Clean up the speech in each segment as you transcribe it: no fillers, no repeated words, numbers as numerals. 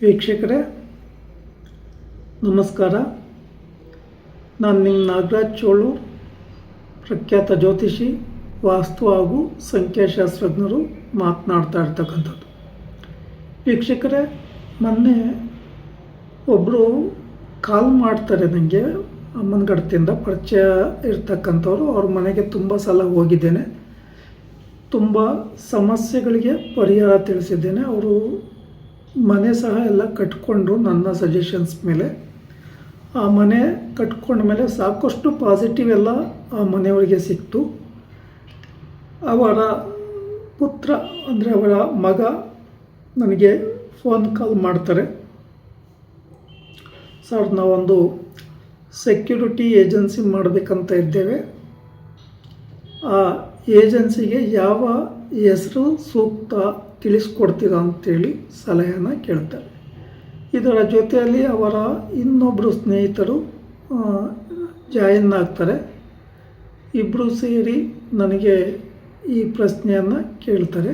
ವೀಕ್ಷಕರೇ ನಮಸ್ಕಾರ. ನಾನು ನಿಮ್ಮ ನಾಗರಾಜ್ ಚೋಳು, ಪ್ರಖ್ಯಾತ ಜ್ಯೋತಿಷಿ, ವಾಸ್ತು ಹಾಗೂ ಸಂಖ್ಯಾಶಾಸ್ತ್ರಜ್ಞರು ಮಾತನಾಡ್ತಾ ಇರ್ತಕ್ಕಂಥದ್ದು. ವೀಕ್ಷಕರೇ, ಮೊನ್ನೆ ಒಬ್ಬರು ಕಾಲ್ ಮಾಡ್ತಾರೆ ನನಗೆ, ಅಮ್ಮನಗಡದಿಂದ ಪರಿಚಯ ಇರ್ತಕ್ಕಂಥವ್ರು. ಅವ್ರ ಮನೆಗೆ ತುಂಬ ಸಲ ಹೋಗಿದ್ದೇನೆ, ತುಂಬ ಸಮಸ್ಯೆಗಳಿಗೆ ಪರಿಹಾರ ತಿಳಿಸಿದ್ದೇನೆ. ಅವರು ಮನೆ ಸಹ ಎಲ್ಲ ಕಟ್ಕೊಂಡ್ರು ನನ್ನ ಸಜೆಷನ್ಸ್ ಮೇಲೆ. ಆ ಮನೆ ಕಟ್ಕೊಂಡ ಮೇಲೆ ಸಾಕಷ್ಟು ಪಾಸಿಟಿವ್ ಎಲ್ಲ ಆ ಮನೆಯವರಿಗೆ ಸಿಕ್ತು. ಅವರ ಪುತ್ರ ಅಂದರೆ ಅವರ ಮಗ ನನಗೆ ಫೋನ್ ಕಾಲ್ ಮಾಡ್ತಾರೆ. ಸರ್, ನಾವೊಂದು ಸೆಕ್ಯೂರಿಟಿ ಏಜೆನ್ಸಿ ಮಾಡಬೇಕಂತ ಇದ್ದೇವೆ. ಆ ಏಜೆನ್ಸಿಗೆ ಯಾವ ಹೆಸರು ಸೂಕ್ತ ತಿಳಿಸ್ಕೊಡ್ತೀರಾ ಅಂತೇಳಿ ಸಲಹೆಯನ್ನು ಕೇಳ್ತಾರೆ. ಇದರ ಜೊತೆಯಲ್ಲಿ ಅವರ ಇನ್ನೊಬ್ಬರು ಸ್ನೇಹಿತರು ಜಾಯಿನ್ ಆಗ್ತಾರೆ. ಇಬ್ಬರು ಸೇರಿ ನನಗೆ ಈ ಪ್ರಶ್ನೆಯನ್ನು ಕೇಳ್ತಾರೆ.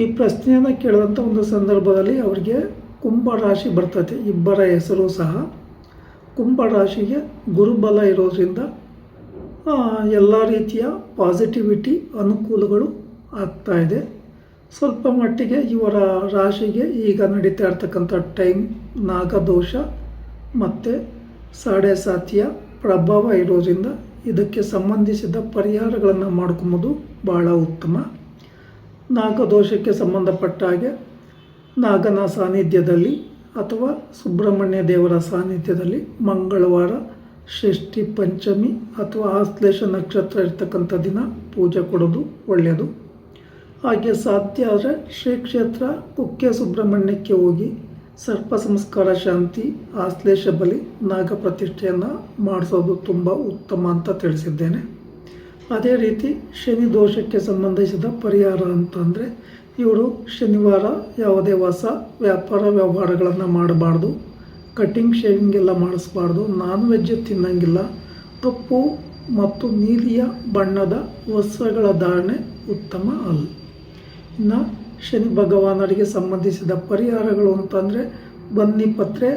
ಈ ಪ್ರಶ್ನೆಯನ್ನು ಕೇಳಿದಂಥ ಒಂದು ಸಂದರ್ಭದಲ್ಲಿ ಅವರಿಗೆ ಕುಂಭರಾಶಿ ಬರ್ತದೆ. ಇಬ್ಬರ ಹೆಸರು ಸಹ ಕುಂಭರಾಶಿಗೆ ಗುರುಬಲ ಇರೋದರಿಂದ ಎಲ್ಲ ರೀತಿಯ ಪಾಸಿಟಿವಿಟಿ ಅನುಕೂಲಗಳು ಆಗ್ತಾಯಿದೆ. ಸ್ವಲ್ಪ ಮಟ್ಟಿಗೆ ಇವರ ರಾಶಿಗೆ ಈಗ ನಡೀತಾ ಇರ್ತಕ್ಕಂಥ ಟೈಮ್ ನಾಗದೋಷ ಮತ್ತು ಸಾಡೆ ಸಾತಿಯ ಪ್ರಭಾವ ಇರೋದ್ರಿಂದ ಇದಕ್ಕೆ ಸಂಬಂಧಿಸಿದ ಪರಿಹಾರಗಳನ್ನು ಮಾಡ್ಕೊಂಬೋದು ಭಾಳ ಉತ್ತಮ. ನಾಗದೋಷಕ್ಕೆ ಸಂಬಂಧಪಟ್ಟ ಹಾಗೆ ನಾಗನ ಸಾನ್ನಿಧ್ಯದಲ್ಲಿ ಅಥವಾ ಸುಬ್ರಹ್ಮಣ್ಯ ದೇವರ ಸಾನ್ನಿಧ್ಯದಲ್ಲಿ ಮಂಗಳವಾರ, ಷಷ್ಠಿ, ಪಂಚಮಿ ಅಥವಾ ಆಶ್ಲೇಷ ನಕ್ಷತ್ರ ಇರ್ತಕ್ಕಂಥ ದಿನ ಪೂಜೆ ಕೊಡೋದು ಒಳ್ಳೆಯದು. ಹಾಗೆ ಸಾಧ್ಯ ಆದರೆ ಶ್ರೀ ಕ್ಷೇತ್ರ ಕುಕ್ಕೆ ಸುಬ್ರಹ್ಮಣ್ಯಕ್ಕೆ ಹೋಗಿ ಸರ್ಪ ಸಂಸ್ಕಾರ ಶಾಂತಿ, ಆಶ್ಲೇಷ ಬಲಿ, ನಾಗ ಪ್ರತಿಷ್ಠೆಯನ್ನು ಮಾಡಿಸೋದು ತುಂಬ ಉತ್ತಮ ಅಂತ ತಿಳಿಸಿದ್ದೇನೆ. ಅದೇ ರೀತಿ ಶನಿ ದೋಷಕ್ಕೆ ಸಂಬಂಧಿಸಿದ ಪರಿಹಾರ ಅಂತಂದರೆ ಇವರು ಶನಿವಾರ ಯಾವುದೇ ಹೊಸ ವ್ಯಾಪಾರ ವ್ಯವಹಾರಗಳನ್ನು ಮಾಡಬಾರ್ದು, ಕಟ್ಟಿಂಗ್ ಶೇವಿಂಗ್ ಎಲ್ಲ ಮಾಡಿಸ್ಬಾರ್ದು, ನಾನ್ ವೆಜ್ ತಿನ್ನಂಗಿಲ್ಲ, ಕಪ್ಪು ಮತ್ತು ನೀಲಿಯ ಬಣ್ಣದ ವಸ್ತ್ರಗಳ ಧಾರಣೆ ಉತ್ತಮ ಅಲ್ಲ. ಇನ್ನು ಶನಿ ಭಗವಾನರಿಗೆ ಸಂಬಂಧಿಸಿದ ಪರಿಹಾರಗಳು ಅಂತಂದರೆ ಬನ್ನಿ ಪತ್ರೆ,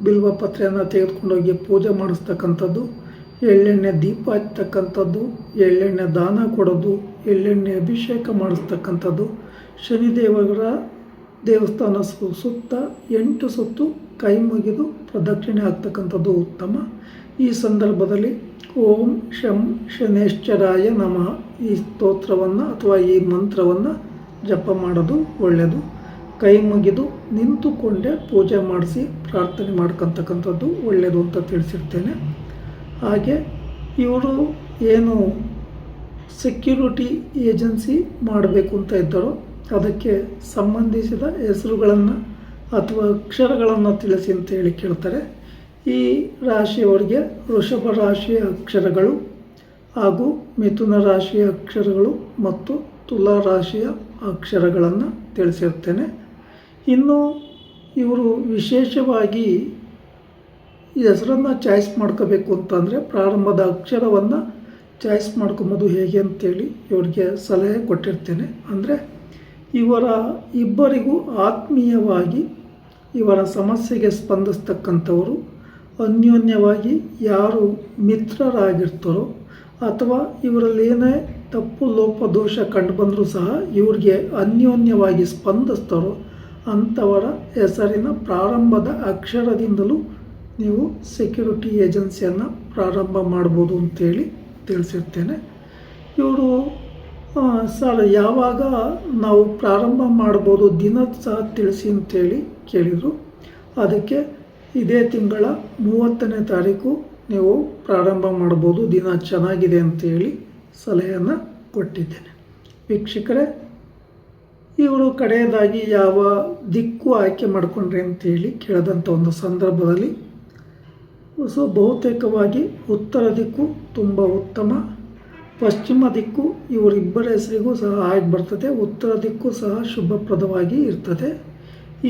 ಬಿಲ್ವ ಪತ್ರೆಯನ್ನು ತೆಗೆದುಕೊಂಡೋಗಿ ಪೂಜೆ ಮಾಡಿಸ್ತಕ್ಕಂಥದ್ದು, ಎಳ್ಳೆಣ್ಣೆ ದೀಪ ಹಚ್ಚತಕ್ಕಂಥದ್ದು, ಎಳ್ಳೆಣ್ಣೆ ದಾನ ಕೊಡೋದು, ಎಳ್ಳೆಣ್ಣೆ ಅಭಿಷೇಕ ಮಾಡಿಸ್ತಕ್ಕಂಥದ್ದು, ಶನಿದೇವರ ದೇವಸ್ಥಾನ ಸುತ್ತ 8 ಸುತ್ತು ಕೈ ಮುಗಿದು ಪ್ರದಕ್ಷಿಣೆ ಆಗ್ತಕ್ಕಂಥದ್ದು ಉತ್ತಮ. ಈ ಸಂದರ್ಭದಲ್ಲಿ ಓಂ ಶಂ ಶನೇಶ್ಚರಾಯ ನಮಃ ಈ ಸ್ತೋತ್ರವನ್ನು ಅಥವಾ ಈ ಮಂತ್ರವನ್ನು ಜಪ ಮಾಡೋದು ಒಳ್ಳೆಯದು. ಕೈ ಮುಗಿದು ನಿಂತುಕೊಂಡೇ ಪೂಜೆ ಮಾಡಿಸಿ ಪ್ರಾರ್ಥನೆ ಮಾಡ್ಕೊತಕ್ಕಂಥದ್ದು ಒಳ್ಳೆಯದು ಅಂತ ತಿಳಿಸಿರ್ತೇನೆ. ಹಾಗೆ ಇವರು ಏನು ಸೆಕ್ಯೂರಿಟಿ ಏಜೆನ್ಸಿ ಮಾಡಬೇಕು ಅಂತ ಇದ್ದಾರೋ ಅದಕ್ಕೆ ಸಂಬಂಧಿಸಿದ ಹೆಸರುಗಳನ್ನು ಅಥವಾ ಅಕ್ಷರಗಳನ್ನು ತಿಳಿಸಿ ಅಂತ ಹೇಳಿ ಕೇಳ್ತಾರೆ. ಈ ರಾಶಿಯವರಿಗೆ ವೃಷಭ ರಾಶಿಯ ಅಕ್ಷರಗಳು ಹಾಗೂ ಮಿಥುನ ರಾಶಿಯ ಅಕ್ಷರಗಳು ಮತ್ತು ತುಲಾ ರಾಶಿಯ ಅಕ್ಷರಗಳನ್ನು ತಿಳಿಸಿರ್ತೇನೆ. ಇನ್ನು ಇವರು ವಿಶೇಷವಾಗಿ ಈ ಹೆಸರನ್ನು ಚಾಯ್ಸ್ ಮಾಡ್ಕೋಬೇಕು ಅಂತಂದರೆ ಪ್ರಾರಂಭದ ಅಕ್ಷರವನ್ನು ಚಾಯ್ಸ್ ಮಾಡ್ಕೊಬೋದು ಹೇಗೆ ಅಂತೇಳಿ ಇವರಿಗೆ ಸಲಹೆ ಕೊಟ್ಟಿರ್ತೇನೆ. ಅಂದರೆ ಇವರ ಇಬ್ಬರಿಗೂ ಆತ್ಮೀಯವಾಗಿ ಇವರ ಸಮಸ್ಯೆಗೆ ಸ್ಪಂದಿಸ್ತಕ್ಕಂಥವರು, ಅನ್ಯೋನ್ಯವಾಗಿ ಯಾರು ಮಿತ್ರರಾಗಿರ್ತಾರೋ ಅಥವಾ ಇವರಲ್ಲಿ ಏನೇ ತಪ್ಪು ಲೋಪ ದೋಷ ಕಂಡುಬಂದರೂ ಸಹ ಇವ್ರಿಗೆ ಅನ್ಯೋನ್ಯವಾಗಿ ಸ್ಪಂದಿಸ್ತಾರೋ ಅಂಥವರ ಹೆಸರಿನ ಪ್ರಾರಂಭದ ಅಕ್ಷರದಿಂದಲೂ ನೀವು ಸೆಕ್ಯೂರಿಟಿ ಏಜೆನ್ಸಿಯನ್ನು ಪ್ರಾರಂಭ ಮಾಡ್ಬೋದು ಅಂತೇಳಿ ತಿಳಿಸಿರ್ತೇನೆ. ಇವರು ಸರ್ ಯಾವಾಗ ನಾವು ಪ್ರಾರಂಭ ಮಾಡ್ಬೋದು ದಿನ ಸಹ ತಿಳಿಸಿ ಅಂತೇಳಿ ಕೇಳಿದರು. ಅದಕ್ಕೆ ಇದೇ ತಿಂಗಳ 30ನೇ ತಾರೀಕು ನೀವು ಪ್ರಾರಂಭ ಮಾಡ್ಬೋದು, ದಿನ ಚೆನ್ನಾಗಿದೆ ಅಂತೇಳಿ ಸಲಹೆಯನ್ನು ಕೊಟ್ಟಿದ್ದೇನೆ. ವೀಕ್ಷಕರೇ, ಇವರು ಕಡೆಯದಾಗಿ ಯಾವ ದಿಕ್ಕು ಆಯ್ಕೆ ಮಾಡಿಕೊಂಡ್ರೆ ಅಂತೇಳಿ ಕೇಳಿದಂಥ ಒಂದು ಸಂದರ್ಭದಲ್ಲಿ ಬಹುತೇಕವಾಗಿ ಉತ್ತರ ದಿಕ್ಕು ತುಂಬ ಉತ್ತಮ, ಪಶ್ಚಿಮ ದಿಕ್ಕು ಇವರಿಬ್ಬರ ಹೆಸರಿಗೂ ಸಹ ಆಗಿ ಬರ್ತದೆ, ಉತ್ತರ ದಿಕ್ಕು ಸಹ ಶುಭಪ್ರದವಾಗಿ ಇರ್ತದೆ.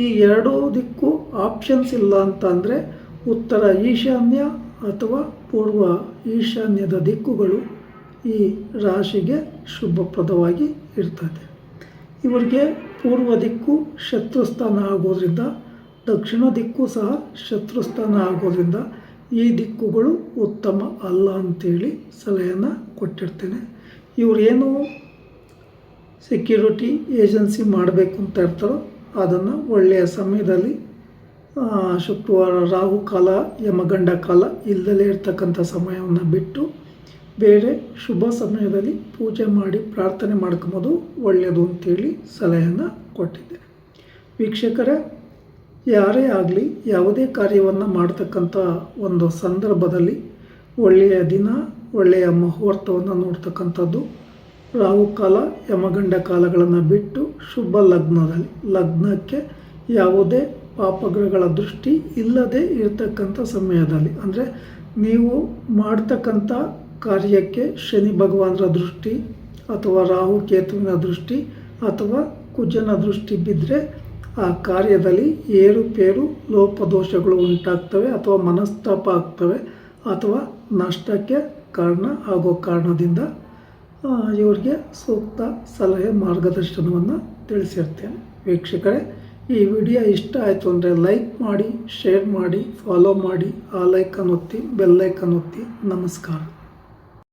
ಈ ಎರಡೂ ದಿಕ್ಕು ಆಪ್ಷನ್ಸ್ ಇಲ್ಲ ಅಂತ ಅಂದರೆ ಉತ್ತರ ಈಶಾನ್ಯ ಅಥವಾ ಪೂರ್ವ ಈಶಾನ್ಯದ ದಿಕ್ಕುಗಳು ಈ ರಾಶಿಗೆ ಶುಭಪ್ರದವಾಗಿ ಇರ್ತದೆ. ಇವರಿಗೆ ಪೂರ್ವ ದಿಕ್ಕು ಶತ್ರುಸ್ಥಾನ ಆಗೋದ್ರಿಂದ ದಕ್ಷಿಣ ದಿಕ್ಕು ಸಹ ಶತ್ರುಸ್ಥಾನ ಆಗೋದ್ರಿಂದ ಈ ದಿಕ್ಕುಗಳು ಉತ್ತಮ ಅಲ್ಲ ಅಂತೇಳಿ ಸಲಹೆಯನ್ನು ಕೊಟ್ಟಿರ್ತೇನೆ. ಇವರೇನು ಸೆಕ್ಯೂರಿಟಿ ಏಜೆನ್ಸಿ ಮಾಡಬೇಕು ಅಂತ ಇರ್ತಾರೋ ಅದನ್ನು ಒಳ್ಳೆಯ ಸಮಯದಲ್ಲಿ ಶುಕ್ರವಾರ ರಾಹು ಕಾಲ ಯಮಗಂಡ ಕಾಲ ಇಲ್ಲದಲೇ ಇರ್ತಕ್ಕಂಥ ಸಮಯವನ್ನು ಬಿಟ್ಟು ಬೇರೆ ಶುಭ ಸಮಯದಲ್ಲಿ ಪೂಜೆ ಮಾಡಿ ಪ್ರಾರ್ಥನೆ ಮಾಡ್ಕೊಬೋದು ಒಳ್ಳೆಯದು ಅಂತೇಳಿ ಸಲಹೆಯನ್ನು ಕೊಟ್ಟಿದ್ದೆ. ವೀಕ್ಷಕರೇ, ಯಾರೇ ಆಗಲಿ ಯಾವುದೇ ಕಾರ್ಯವನ್ನು ಮಾಡ್ತಕ್ಕಂಥ ಒಂದು ಸಂದರ್ಭದಲ್ಲಿ ಒಳ್ಳೆಯ ದಿನ ಒಳ್ಳೆಯ ಮುಹೂರ್ತವನ್ನು ನೋಡ್ತಕ್ಕಂಥದ್ದು ರಾಹುಕಾಲ ಯಮಗಂಡ ಕಾಲಗಳನ್ನು ಬಿಟ್ಟು ಶುಭ ಲಗ್ನಕ್ಕೆ ಯಾವುದೇ ಪಾಪಗ್ರಹಗಳ ದೃಷ್ಟಿ ಇಲ್ಲದೆ ಇರತಕ್ಕಂಥ ಸಮಯದಲ್ಲಿ, ಅಂದರೆ ನೀವು ಮಾಡ್ತಕ್ಕಂಥ ಕಾರ್ಯಕ್ಕೆ ಶನಿ ಭಗವಾನರ ದೃಷ್ಟಿ ಅಥವಾ ರಾಹು ಕೇತುವಿನ ದೃಷ್ಟಿ ಅಥವಾ ಕುಜನ ದೃಷ್ಟಿ ಬಿದ್ದರೆ ಆ ಕಾರ್ಯದಲ್ಲಿ ಏರುಪೇರು ಲೋಪದೋಷಗಳು ಉಂಟಾಗ್ತವೆ ಅಥವಾ ಮನಸ್ತಾಪ ಆಗ್ತವೆ ಅಥವಾ ನಷ್ಟಕ್ಕೆ ಕಾರಣ ಆಗೋ ಕಾರಣದಿಂದ ಇವರಿಗೆ ಸೂಕ್ತ ಸಲಹೆ ಮಾರ್ಗದರ್ಶನವನ್ನು ತಿಳಿಸಿರ್ತೇನೆ. ವೀಕ್ಷಕರೇ, ಈ ವಿಡಿಯೋ ಇಷ್ಟ ಆಯಿತು ಅಂದರೆ ಲೈಕ್ ಮಾಡಿ, ಶೇರ್ ಮಾಡಿ, ಫಾಲೋ ಮಾಡಿ, ಆ ಲೈಕನ್ನು ಒತ್ತಿ, ಬೆಲ್ ಐಕನ್ ಒತ್ತಿ. ನಮಸ್ಕಾರ.